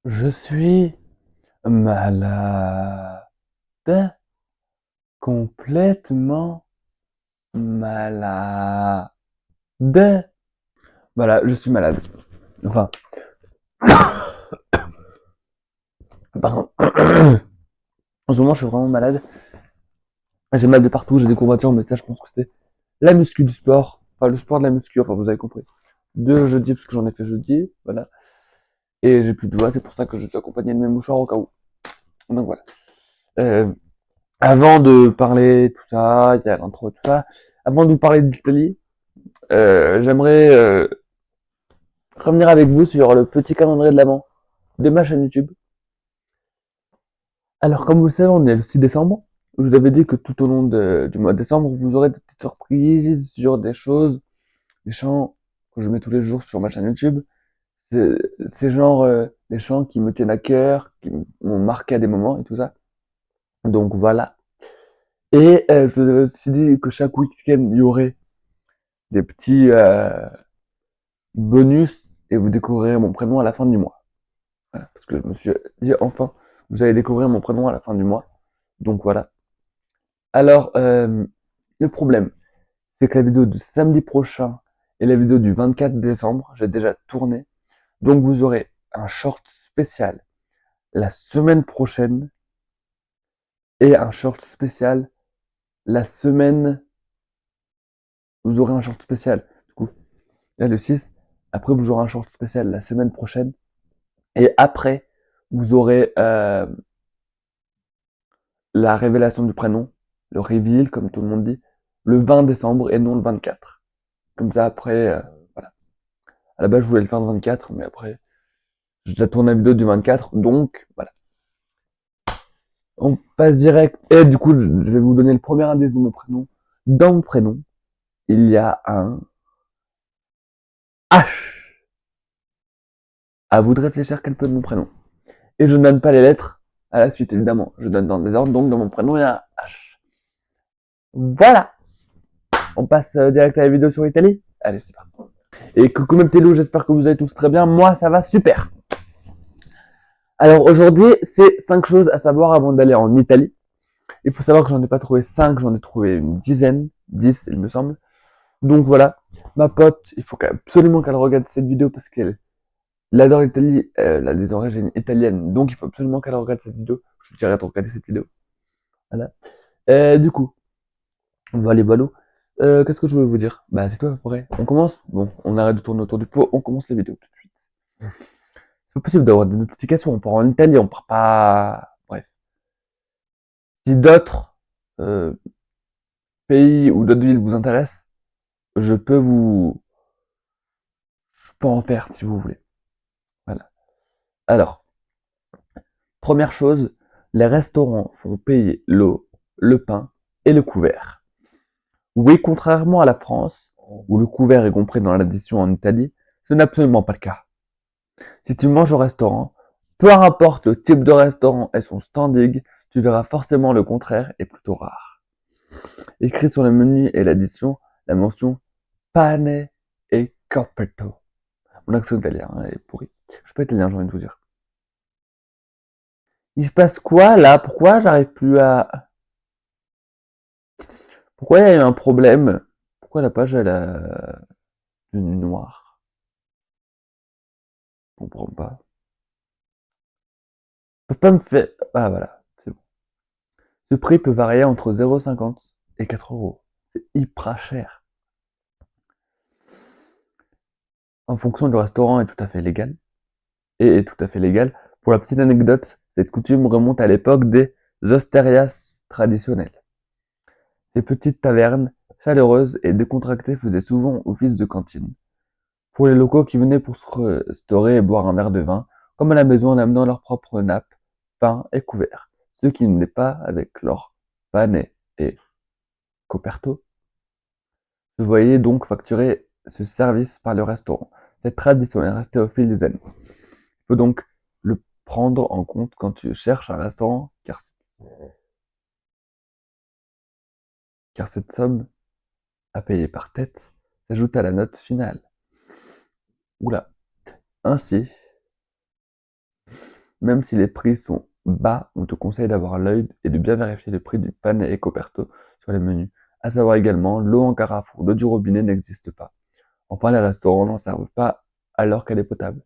Je suis malade, complètement malade. Voilà, je suis malade. Enfin, pardon. En ce moment, je suis vraiment malade. J'ai mal de partout, j'ai des courbatures, mais ça, je pense que c'est la muscu du sport. Enfin, le sport de la muscu, enfin, vous avez compris. De jeudi, parce que j'en ai fait jeudi, voilà. Et j'ai plus de doigts, c'est pour ça que je suis accompagné de mes mouchoirs au cas où. Donc voilà. Euh, Avant de parler tout ça, il y a l'intro et tout ça. Avant de vous parler d'Italie, j'aimerais revenir avec vous sur le petit calendrier de l'avant de ma chaîne YouTube. Alors, comme vous le savez, on est le 6 décembre. Je vous avais dit que tout au long du mois de décembre, vous aurez des petites surprises sur des choses, des chants que je mets tous les jours sur ma chaîne YouTube. C'est c'est genre des chants qui me tiennent à cœur, qui m'ont marqué à des moments et tout ça. Donc voilà. Et je vous avais aussi dit que chaque week-end, il y aurait des petits bonus et vous découvrirez mon prénom à la fin du mois. Voilà, parce que je me suis dit enfin, vous allez découvrir mon prénom à la fin du mois. Donc voilà. Alors, le problème, c'est que la vidéo de samedi prochain et la vidéo du 24 décembre, j'ai déjà tourné. Donc vous aurez un short spécial la semaine prochaine et un short spécial la semaine. Vous aurez un short spécial. Du coup, là le 6. Après, vous aurez un short spécial la semaine prochaine. Et après, vous aurez la révélation du prénom, le reveal, comme tout le monde dit, le 20 décembre et non le 24. Comme ça, après, voilà. À la base, je voulais le faire le 24, mais après, j'ai déjà tourné la vidéo du 24, donc voilà. On passe direct. Et du coup, je vais vous donner le premier indice de mon prénom. Dans mon prénom, il y a un H. À vous de réfléchir quel peut être mon prénom. Et je ne donne pas les lettres à la suite, évidemment. Je donne dans le désordre, donc dans mon prénom, il y a un H. Voilà. On passe direct à la vidéo sur l'Italie. Allez, c'est parti. Et coucou mes petits loups, j'espère que vous allez tous très bien. Moi, ça va super. Alors aujourd'hui, c'est 5 choses à savoir avant d'aller en Italie. Il faut savoir que j'en ai pas trouvé 5, j'en ai trouvé une dizaine, 10 il me semble. Donc voilà, ma pote, il faut absolument qu'elle regarde cette vidéo parce qu'elle adore l'Italie, elle a des origines italiennes, donc il faut absolument qu'elle regarde cette vidéo. Je te dirais de regarder cette vidéo. Voilà. Du coup, voilà, voilà. Qu'est-ce que je voulais vous dire? Bah, c'est toi, vrai. On commence? Bon, on arrête de tourner autour du pot, on commence les vidéos tout de suite. C'est pas possible d'avoir des notifications, on part en Italie, on part pas. Bref. Si d'autres euh, pays ou d'autres villes vous intéressent, je peux vous. Je peux en faire si vous voulez. Voilà. Alors, première chose, les restaurants font payer l'eau, le pain et le couvert. Oui, contrairement à la France, où le couvert est compris dans l'addition en Italie, ce n'est absolument pas le cas. Si tu manges au restaurant, peu importe le type de restaurant et son standing, tu verras forcément le contraire est plutôt rare. Écrit sur le menu et l'addition, la mention pane et corpetto. Mon accent italien est pourri. Je suis pas italien, j'ai envie de vous dire. Il se passe quoi là? Pourquoi j'arrive plus à. Pourquoi il y a eu un problème? Pourquoi la page elle a devenu noire? Je comprends pas. Faut pas me faire. Ah voilà, c'est bon. Ce prix peut varier entre 0,50 et 4 euros. C'est hyper cher. En fonction du restaurant est tout à fait légal. Et est tout à fait légal. Pour la petite anecdote, cette coutume remonte à l'époque des osterias traditionnelles. Ces petites tavernes, chaleureuses et décontractées, faisaient souvent office de cantine. Pour les locaux qui venaient pour se restaurer et boire un verre de vin, comme à la maison en amenant leur propre nappe, pain et couverts. Ceux qui ne venaient pas avec leur pane et coperto se voyaient donc facturer ce service par le restaurant. Cette tradition est restée au fil des années. Il faut donc le prendre en compte quand tu cherches un restaurant, car cette somme à payer par tête s'ajoute à la note finale. Oula. Ainsi, Même si les prix sont bas, on te conseille d'avoir l'œil et de bien vérifier le prix du pane et coperto sur les menus. À savoir également, l'eau en carafe ou l'eau du robinet n'existe pas. Enfin, les restaurants n'en servent pas alors qu'elle est potable.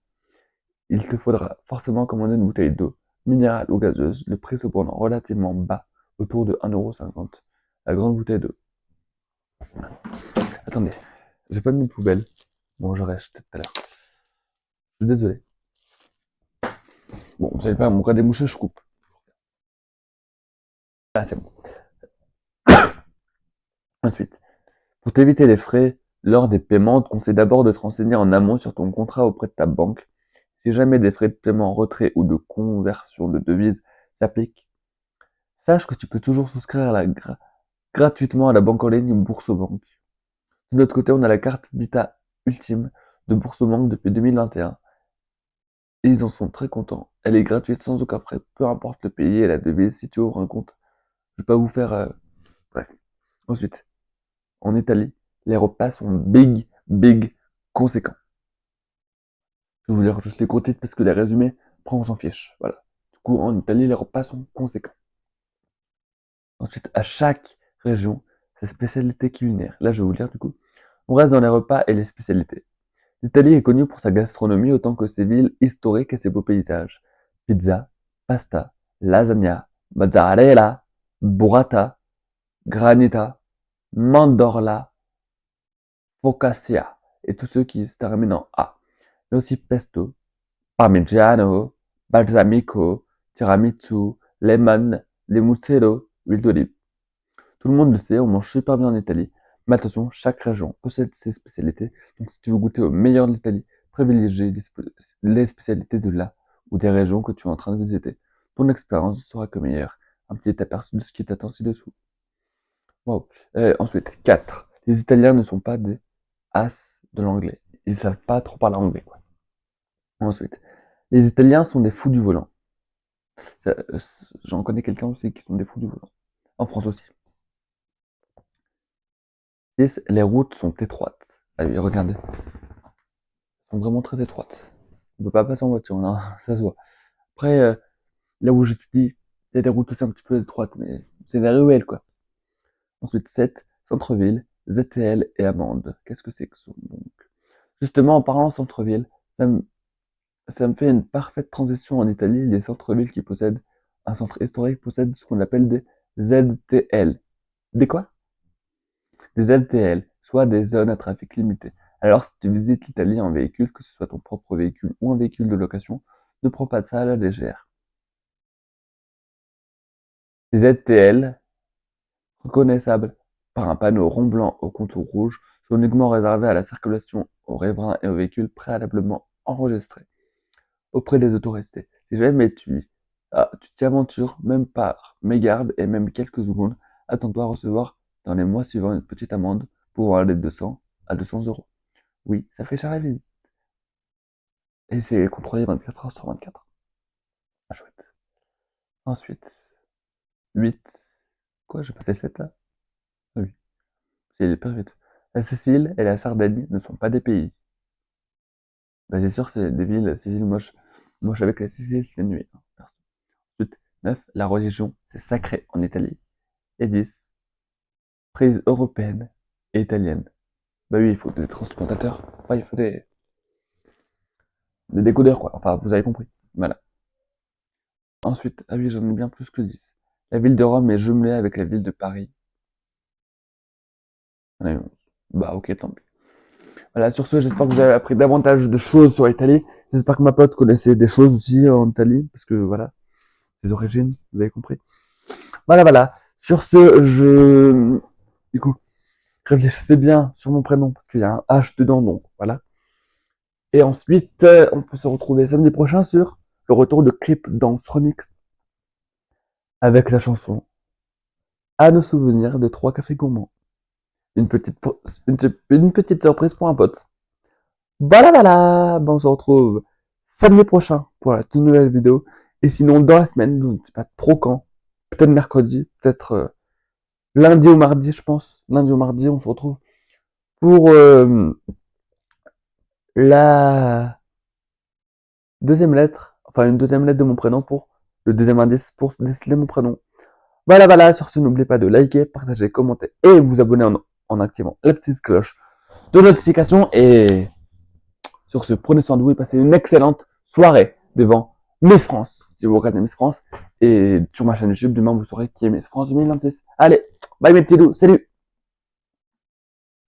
Il te faudra forcément commander une bouteille d'eau, minérale ou gazeuse, le prix cependant relativement bas, autour de 1,50 €. La grande bouteille d'eau. Attendez, j'ai pas mis de poubelle. Bon, je reste tout à l'heure. Je suis désolé. Bon, vous savez pas, mon cas des mouches, je coupe. Là, c'est bon. Ensuite, pour t'éviter les frais lors des paiements, on te conseille d'abord de te renseigner en amont sur ton contrat auprès de ta banque. Si jamais des frais de paiement, retrait ou de conversion de devises s'appliquent, sache que tu peux toujours souscrire gratuitement à la banque en ligne Boursobank. De l'autre côté, on a la carte Vita Ultime de Boursobank depuis 2021. Et ils en sont très contents. Elle est gratuite sans aucun frais, peu importe le pays et la devise si tu ouvres un compte. Je vais pas vous faire... Bref. Ensuite, en Italie, les repas sont big, conséquents. Je vais vous lire juste les gros titres parce que les résumés, après on s'en fiche. Voilà. Du coup, en Italie, les repas sont conséquents. Ensuite, à chaque région, ses spécialités culinaires. Là, je vais vous lire du coup. On reste dans les repas et les spécialités. L'Italie est connue pour sa gastronomie autant que ses villes historiques et ses beaux paysages. Pizza, pasta, lasagna, mozzarella, burrata, granita, mandorla, focaccia et tous ceux qui se terminent en A. Mais aussi pesto, parmigiano, balsamico, tiramisu, lemon, limoncello, huile d'olive. Tout le monde le sait, on mange super bien en Italie. Mais attention, chaque région possède ses spécialités. Donc si tu veux goûter au meilleur de l'Italie, privilégie les spécialités de là ou des régions que tu es en train de visiter. Ton expérience sera que meilleure. Un petit aperçu de ce qui t'attend ci-dessous. Wow. Ensuite, 4. Les Italiens ne sont pas des as de l'anglais. Ils ne savent pas trop parler anglais, quoi. Ensuite, les Italiens sont des fous du volant. J'en connais quelqu'un aussi qui sont des fous du volant. En France aussi. 6. Les routes sont étroites. Ah oui, regardez. Elles sont vraiment très étroites. On peut pas passer en voiture, là, ça se voit. Après, là où je te dis, il y a des routes aussi un petit peu étroites, mais c'est des ruelles, quoi. Ensuite, 7. Centre-ville, ZTL et amende. Qu'est-ce que c'est que ça, donc? Justement, en parlant centre-ville, ça me fait une parfaite transition en Italie. Les centres-villes qui possèdent un centre historique possèdent ce qu'on appelle des ZTL. Des quoi? Des ZTL, soit des zones à trafic limité. Alors, si tu visites l'Italie en véhicule, que ce soit ton propre véhicule ou un véhicule de location, ne prends pas ça à la légère. Les ZTL, reconnaissables par un panneau rond blanc au contour rouge, sont uniquement réservés à la circulation aux riverains et aux véhicules préalablement enregistrés auprès des autorestés. Si jamais tu t'y aventures, même par mégarde et même quelques secondes, attends-toi à recevoir dans les mois suivants une petite amende pouvant aller de 200 à 200 €. Oui, ça fait cher la visite. Et c'est contrôlé 24 heures sur 24. Ah, chouette. Ensuite, 8. Quoi, j'ai passé le 7 là? Ah oui, c'est hyper vite. La Sicile et la Sardaigne ne sont pas des pays. Bah, c'est sûr, c'est des villes, Sicile moche. Moche avec la Sicile, c'est nuit. Ensuite, 9. La religion, c'est sacré en Italie. Et 10. Prise européenne et italienne. Bah oui, il faut des transplantateurs. Ouais, il faut des décodeurs, quoi. Enfin, vous avez compris. Voilà. Ensuite, ah oui, j'en ai bien plus que 10. La ville de Rome est jumelée avec la ville de Paris. J'en ai eu 11. Bah ok, tant pis. Voilà, sur ce, j'espère que vous avez appris davantage de choses sur l'Italie. J'espère que ma pote connaissait des choses aussi en Italie, parce que voilà, ses origines, vous avez compris. Voilà. Sur ce, du coup, réfléchissez bien sur mon prénom, parce qu'il y a un H dedans, donc voilà. Et ensuite, on peut se retrouver samedi prochain sur le retour de Clip Dance Remix avec la chanson À nos souvenirs de 3 cafés gourmands. Une petite, une petite surprise pour un pote. Voilà, bon, on se retrouve samedi prochain pour la toute nouvelle vidéo. Et sinon, dans la semaine, je ne sais pas trop quand, peut-être mercredi, peut-être lundi ou mardi, je pense. Lundi ou mardi, on se retrouve pour la deuxième lettre, enfin une deuxième lettre de mon prénom pour le deuxième indice pour déceler mon prénom. Voilà, sur ce, n'oubliez pas de liker, partager, commenter et vous abonner en activant la petite cloche de notification. Et sur ce, prenez soin de vous et passez une excellente soirée devant Miss France, si vous regardez Miss France. Et sur ma chaîne YouTube, demain, vous saurez qui est Miss France 2026. Allez, bye mes petits loups, salut!